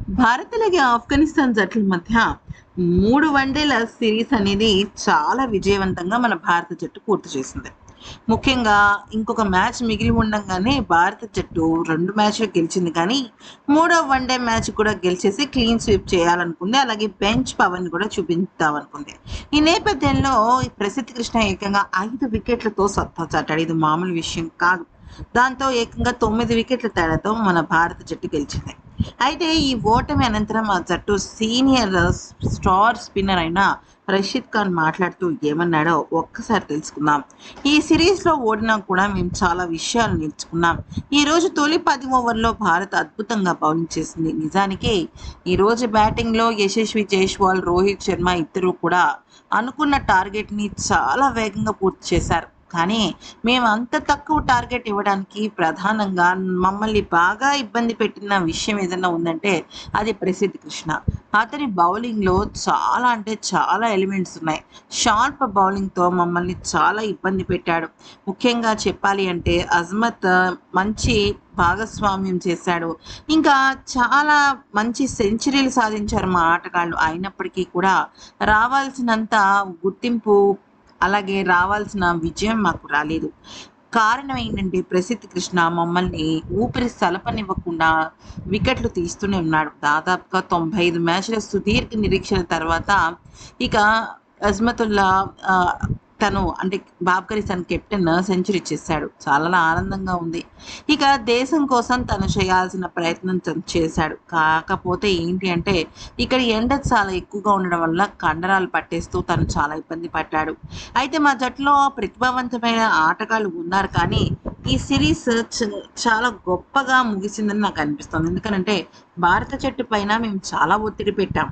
భారత్ అలాగే ఆఫ్ఘనిస్తాన్ జట్ల మధ్య 3 వన్డేల సిరీస్ అనేది చాలా విజయవంతంగా మన భారత జట్టు పూర్తి చేసింది. ముఖ్యంగా ఇంకొక మ్యాచ్ మిగిలి ఉండంగానే భారత జట్టు 2 మ్యాచ్‌లు గెలిచింది కానీ, మూడో వన్‌డే మ్యాచ్ కూడా గెలిచేసి క్లీన్ స్వీప్ చేయాలనుకుంది. అలాగే బెంచ్ పవర్‌ని కూడా చూపిద్దామనుకుంది. ఈ నేపథ్యంలో ఈ ప్రసిద్ధ్ కృష్ణ ఏకంగా 5 వికెట్లతో సత్తా చాటాడు. ఇది మామూలు విషయం కాదు. దాంతో ఏకంగా 9 వికెట్ల తేడాతో మన భారత జట్టు గెలిచింది. అయితే ఈ ఓటమి అనంతరం ఆ జట్టు సీనియర్ స్టార్ స్పిన్నర్ అయిన రషీద్ ఖాన్ మాట్లాడుతూ ఏమన్నాడో ఒక్కసారి తెలుసుకుందాం. ఈ సిరీస్లో ఓడినా కూడా మేము చాలా విషయాలు నేర్చుకున్నాం. ఈరోజు తొలి 10 ఓవర్లో భారత్ అద్భుతంగా బౌలింగ్ చేసింది. నిజానికి ఈరోజు బ్యాటింగ్లో యశస్వి జైస్వాల్, రోహిత్ శర్మ ఇద్దరు కూడా అనుకున్న టార్గెట్ని చాలా వేగంగా పూర్తి చేశారు. కానీ మేము అంత తక్కువ టార్గెట్ ఇవ్వడానికి ప్రధానంగా మమ్మల్ని బాగా ఇబ్బంది పెట్టిన విషయం ఏదైనా ఉందంటే అది ప్రసిద్ధ్ కృష్ణ. అతని బౌలింగ్‌లో చాలా అంటే చాలా ఎలిమెంట్స్ ఉన్నాయి. షార్ప్ బౌలింగ్‌తో మమ్మల్ని చాలా ఇబ్బంది పెట్టాడు. ముఖ్యంగా చెప్పాలి అంటే అజ్మత్ మంచి భాగస్వామ్యం చేశాడు. ఇంకా చాలా మంచి సెంచరీలు సాధించారు మా ఆటగాళ్ళు. అయినప్పటికీ కూడా రావాల్సినంత గుర్తింపు అలాగే రావాల్సిన విజయం మాకు రాలేదు. కారణం ఏంటంటే ప్రసిద్ధ్ కృష్ణ మమ్మల్ని ఊపిరి సలపనివ్వకుండా వికెట్లు తీస్తూనే ఉన్నాడు. దాదాపుగా 95 మ్యాచ్ల సుదీర్ఘ నిరీక్షణ తర్వాత ఇక అజ్మతుల్లా తను అంటే బాబ్కరిస్తాన్ కెప్టెన్ సెంచరీ చేశాడు. చాలా ఆనందంగా ఉంది. ఇక దేశం కోసం తను చేయాల్సిన ప్రయత్నం తను చేశాడు. కాకపోతే ఏంటి అంటే ఇక్కడ ఎండ చాలా ఎక్కువగా ఉండడం వల్ల కండరాలు పట్టేస్తూ తను చాలా ఇబ్బంది పడ్డాడు. అయితే మా జట్టులో ప్రతిభావంతమైన ఆటగాళ్ళు ఉన్నారు కానీ ఈ సిరీస్ చాలా గొప్పగా ముగిసిందని నాకు అనిపిస్తుంది. ఎందుకనంటే భారత జట్టు పైన మేము చాలా ఒత్తిడి పెట్టాం.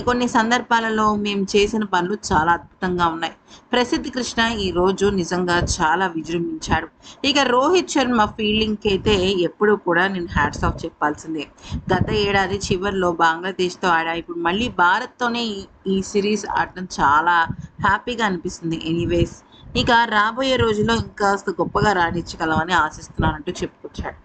కొన్ని సందర్భాలలో మేము చేసిన పనులు చాలా అద్భుతంగా ఉన్నాయి. ప్రసిద్ధ్ కృష్ణ ఈరోజు నిజంగా చాలా విజృంభించాడు. ఇక రోహిత్ శర్మ ఫీల్డింగ్కి అయితే ఎప్పుడూ కూడా నేను హ్యాట్స్ ఆఫ్ చెప్పాల్సిందే. గత ఏడాది చివరిలో బంగ్లాదేశ్తో ఆడా, ఇప్పుడు మళ్ళీ భారత్తోనే ఈ సిరీస్ ఆడటం చాలా హ్యాపీగా అనిపిస్తుంది. ఎనీవేస్ ఇక రాబోయే రోజుల్లో ఇంకాస్త గొప్పగా రాణించగలమని ఆశిస్తున్నానంటూ చెప్పుకొచ్చాడు.